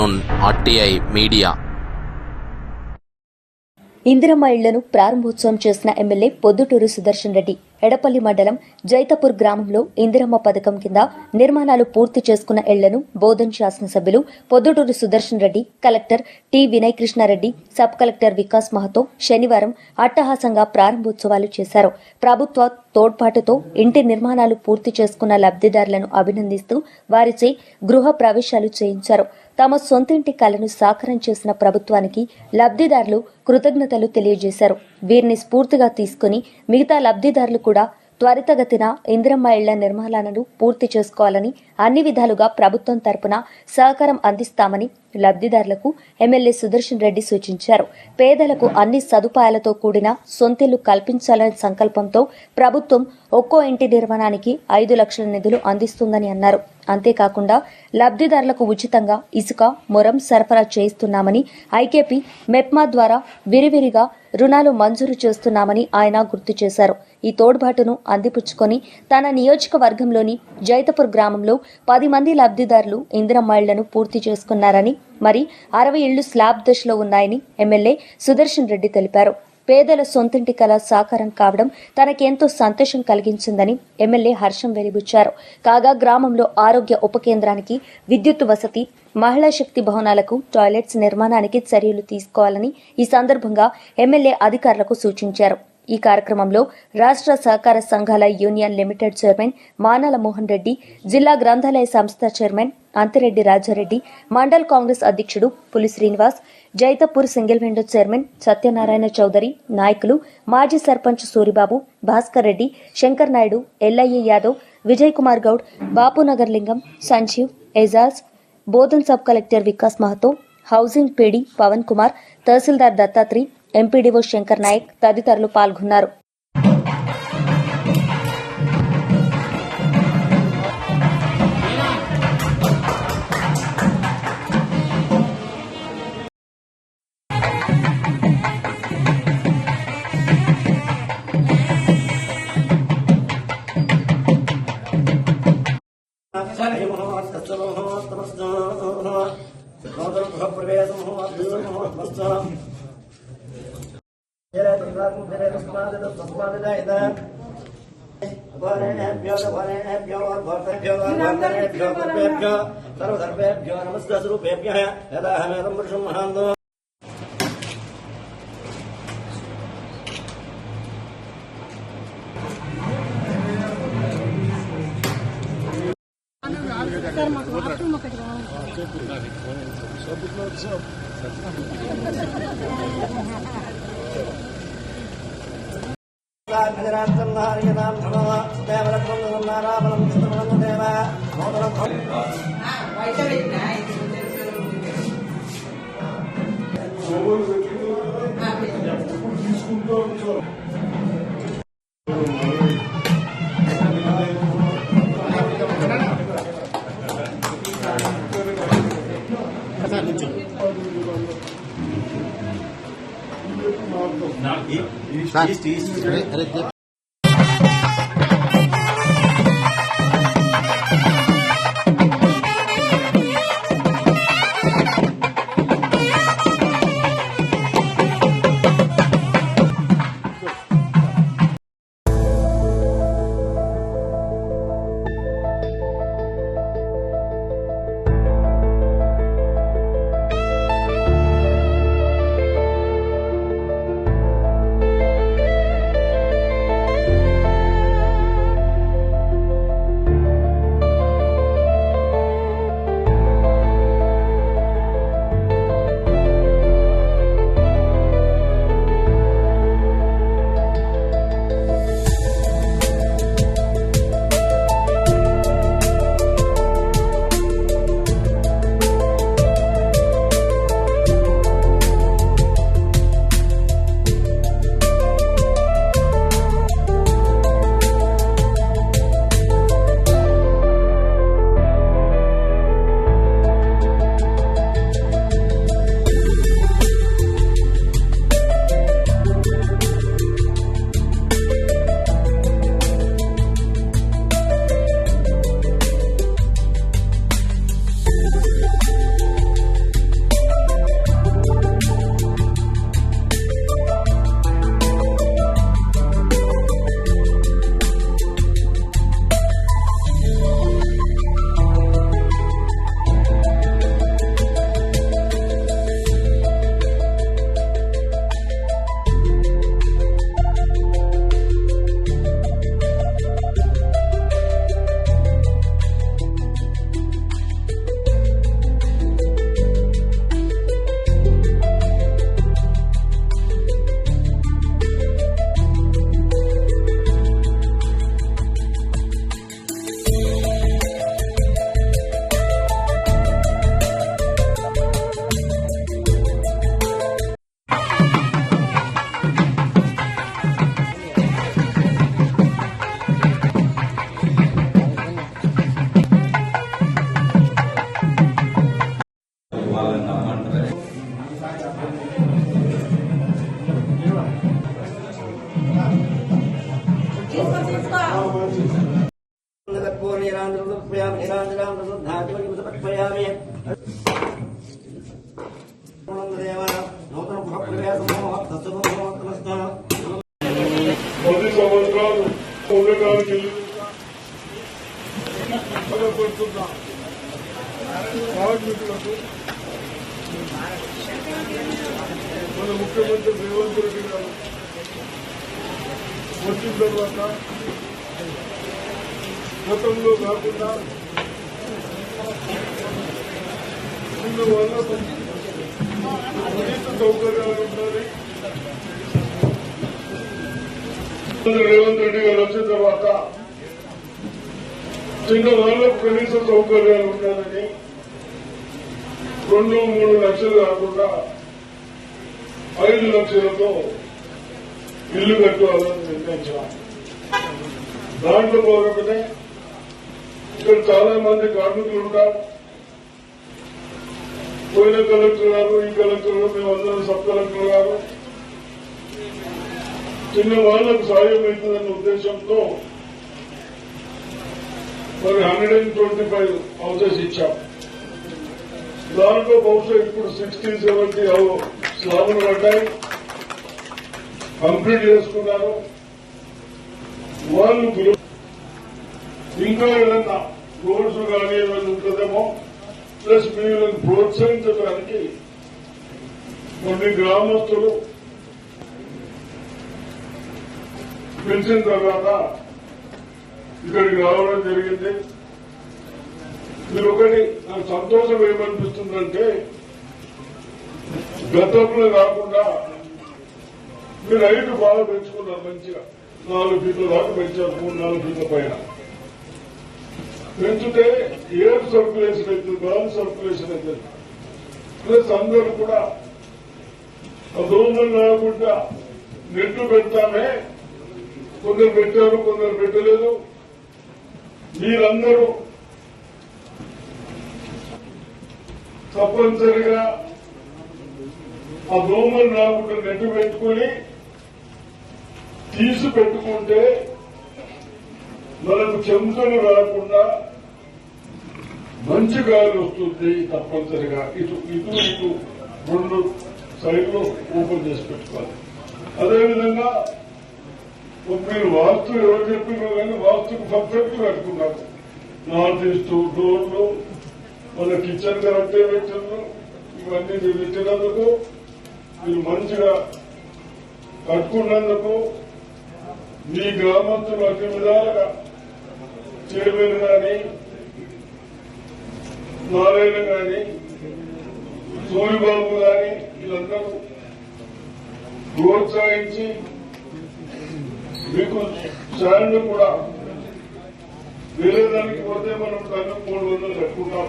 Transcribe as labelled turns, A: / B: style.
A: Afternoon RTI media.
B: Indiramma ఇళ్లను ప్రారంభోత్సవం చేసిన ఎమ్మెల్యే పొద్దుటూరు సుదర్శన్ రెడ్డి ఎడపల్లి మండలం జైతపూర్ గ్రామంలో ఇందిరమ్మ పథకం కింద నిర్మాణాలు పూర్తి చేసుకున్న ఇళ్లను బోధన్ శాసనసభ్యులు Podduturu Sudarshan Reddy, collector T Vinay Krishnareddy, sub collector Vikas Mahato శనివారం అట్టహాసంగా ప్రారంభోత్సవాలు చేశారు. ప్రభుత్వ తోడ్పాటుతో ఇంటి నిర్మాణాలు పూర్తి చేసుకున్న లబ్ధిదారులను అభినందిస్తూ వారిచే గృహ ప్రవేశాలు చేయించారు. తమ సొంతింటి కలను సాకారం చేసిన ప్రభుత్వానికి లబ్ధిదారులు కృతజ్ఞతలు తెలియజేశారు. వీరిని స్ఫూర్తిగా తీసుకుని మిగతా లబ్ధిదారులు కూడా త్వరితగతిన ఇందిరమ్మ ఇళ్ల నిర్మాణాలను పూర్తి చేసుకోవాలని అన్ని విధాలుగా ప్రభుత్వం తరపున సహకారం అందిస్తామని లబ్ధిదారులకు ఎమ్మెల్యే సుదర్శన్ రెడ్డి సూచించారు. పేదలకు అన్ని సదుపాయాలతో కూడిన సొంతిల్లు కల్పించాలనే సంకల్పంతో ప్రభుత్వం ఒక్కో ఇంటి నిర్మాణానికి 5 లక్షల నిధులు అందిస్తుందని అన్నారు. అంతేకాకుండా లబ్ధిదారులకు ఉచితంగా ఇసుక, మొరం సరఫరా చేయిస్తున్నామని, ఐకేపీ, మెప్మా ద్వారా విరివిరిగా రుణాలు మంజూరు చేస్తున్నామని ఆయన గుర్తు చేశారు. ఈ తోడ్బాటును అందిపుచ్చుకొని తన నియోజకవర్గంలోని జైతపూర్ గ్రామంలో 10 మంది లబ్ధిదారులు ఇందిరమ్మ ఇళ్లను పూర్తి చేసుకున్నారని, మరి 60 ఇళ్లు స్లాబ్ దశలో ఉన్నాయని ఎమ్మెల్యే సుదర్శన్ రెడ్డి తెలిపారు. పేదల సొంతింటి కల సాకారం కావడం తనకెంతో సంతోషం కలిగించిందని ఎమ్మెల్యే హర్షం వెలిబుచ్చారు. కాగా గ్రామంలో ఆరోగ్య ఉప కేంద్రానికి విద్యుత్ వసతి, మహిళా శక్తి భవనాలకు టాయిలెట్స్ నిర్మాణానికి చర్యలు తీసుకోవాలని ఈ సందర్భంగా ఎమ్మెల్యే అధికారులకు సూచించారు. ఈ కార్యక్రమంలో రాష్ట్ర సహకార సంఘాల union limited chairman Manala Mohan Reddy, జిల్లా గ్రంథాలయ సంస్థ చైర్మన్ అంతిరెడ్డి రాజారెడ్డి, మండల్ కాంగ్రెస్ అధ్యక్షుడు Puli Srinivas, Jaitapur single window chairman Satyanarayana Chowdary, నాయకులు మాజీ sarpanch Suribabu, Bhaskar Reddy, Shankar Naidu, Ellaiah Yadav, Vijay Kumar Goud, Bapunagar Lingam, Sanjeev, Ejaz, Bodhan sub collector Vikas Mahato, housing PD Pavan Kumar, tahsildar Dattatri, MPDO Shankar Naik తదితరులు పాల్గొన్నారు.
C: सर्वधर्मेभ्यो नमस्कृतेभ्यः यदाहमेदं पुरुषं महान्तो
D: పది సంవత్సరాలు ఉండడానికి బలపడుతున్న కార్మికులకు మన ముఖ్యమంత్రి రేవంత్ రెడ్డి గారు వచ్చిన తర్వాత గతంలో కాకుండా ముందు వాళ్ళకు కనీస సౌకర్యాలు ఉండాలి. రేవంత్ రెడ్డి గారు వచ్చిన తర్వాత చిన్న వాళ్ళకు కనీస సౌకర్యాలు ఉండాలని 2-3 లక్షలు కాకుండా 5 లక్షలతో ఇల్లు కట్టుకోవాలని నిర్ణయించాం. దాంట్లో భాగంగానే ఇక్కడ చాలా మంది కార్మికులు ఉంటారు. పోయిన కలెక్టర్ గారు, ఈ కలెక్టర్ గారు, మేమందరం సబ్ కలెక్టర్ గారు చిన్న వాళ్లకు సాయం అవుతుందన్న ఉద్దేశంతో మరి 125 హౌసెస్ ఇచ్చాం. దాంట్లో బహుశా ఇప్పుడు 60-70 స్లాబులు పడ్డాయి, కంప్లీట్ చేసుకున్నారు. వాళ్ళు ఇంకా ఏదన్నా రోడ్స్ కానీ ఏమైనా ఉంటుందేమో, ప్లస్ మీరు ప్రోత్సహించడానికి కొన్ని గ్రామస్తులు పిలిచిన తర్వాత ఇక్కడికి రావడం జరిగింది. మీరు ఒకటి నాకు సంతోషం ఏమనిపిస్తుందంటే, గతంలో కాకుండా మీరు 5 బాగా పెంచుకున్నారు. మంచిగా 4 ఫీట్ల దాకా పెంచారు, 3-4 ఫీట్ల పైన పెంచితే ఎయిర్ సర్క్యులేషన్ అవుతుంది, గాలి సర్క్యులేషన్ అవుతుంది. ప్లస్ అందరూ కూడా దోమలు లేకుండా నెట్టు పెడతామే, కొందరు పెట్టారు, కొందరు పెట్టలేదు. మీరందరూ తప్పనిసరిగా ఆ దోమలు రాకుండా నెట్టు పెట్టుకుని తీసి పెట్టుకుంటే మనకు చెంతలు రాకుండా మంచి గాలి వస్తుంది. తప్పనిసరిగా ఇటు 2 సైడ్లు ఓపెన్ చేసి పెట్టుకోవాలి. అదేవిధంగా మీరు వాస్తు ఎవరు చెప్పినా కానీ వాస్తుకు పర్ఫెక్ట్ కట్టుకున్నారు. నార్త్ ఈస్ట్ డోర్లు, మన కిచెన్ కరెక్టే పెట్టినారు. ఇవన్నీ మీరు పెట్టినందుకు, మీరు మంచిగా కట్టుకున్నందుకు మీ గ్రామస్తులు అన్ని విధాలుగా చైర్మన్ గాని, నారాయణ గాని, సూర్యబాబు గాని వీళ్ళందరూ ప్రోత్సహించి మీకు శాండ్ కూడా వేరే దానికి పోతే మనం 300 కట్టుకుంటాం.